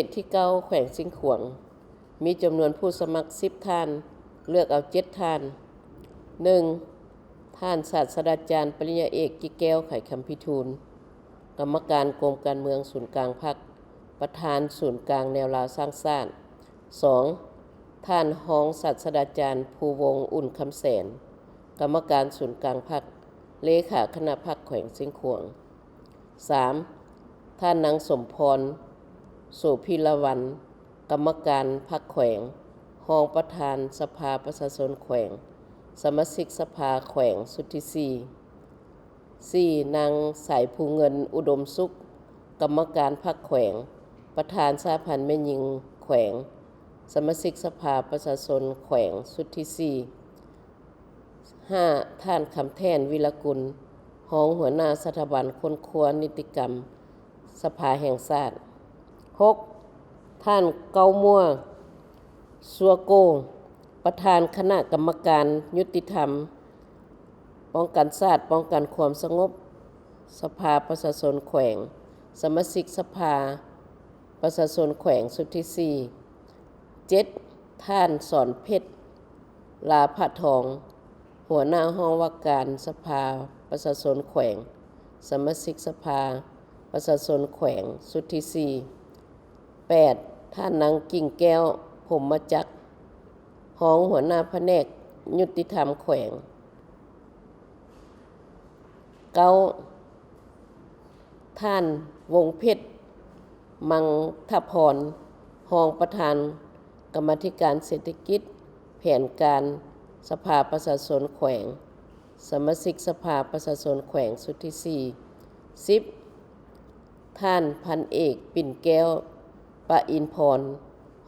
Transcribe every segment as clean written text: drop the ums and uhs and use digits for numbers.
ตที่เก้าแขวงสิงห์ขวงมีจำนวนผู้สมัคร10 ท่านเลือกเอา7 ท่าน 1. ท่านศาสตราจารย์ปริญญาเอกกิแก้วไขคำพิทูลกรรมการกรมการเมืองศูนย์กลางพรรคประธานศูนย์กลางแนวราวสร้างชาติ 2. ท่านรองศาสตราจารย์ภูวงศ์อุ่นคำแสนกรรมการศูนย์กลางพรรคเลขาคณะพรรคแขวงสิงห์ขวง 3. ท่านนางสมพรโสภิรวรรณกรรมการพรรคแขวงรองประธานสภาประชาชนแขวงสมาชิกสภาแขวงสุทธิ4. นางสายภูเงินอุดมสุขกรรมการพรรคแขวงประธานสหพันธ์แม่หญิงแขวงสมาชิกสภาประชาชนแขวงสุทธิ5. ท่านคำแท่นวิรกุลรองหัวหน้าสถาบันค้นคว้านิติกรรมสภาแห่งชาติ 6. ท่านเกามัวซัวโกประธานคณะกรรมการยุติธรรมป้องกันชาติป้องกันความสงบสภาประชาชนแขวงสมาชิกสภาประชาชนแขวงสุทธิ7. ท่านสอนเพชรลาภทองหัวหน้าห้องว่าการสภาประชาชนแขวงสมาชิกสภาประชาชนแขวงสุทธิ8. ท่านนางกิ่งแก้วพรหมจักรรองหัวหน้าแผนกยุติธรรมแขวง 9. ท่านวงเพชรมังทพรรองประธานกรรมาธิการเศรษฐกิจแผนการสภาประชาชนแขวงสมาชิกสภาประชาชนแขวงสุทธิ10. ท่านพันเอกปิ่นแก้วปะอินพร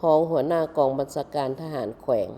รองหัวหน้ากองบัญชาการทหารแขวง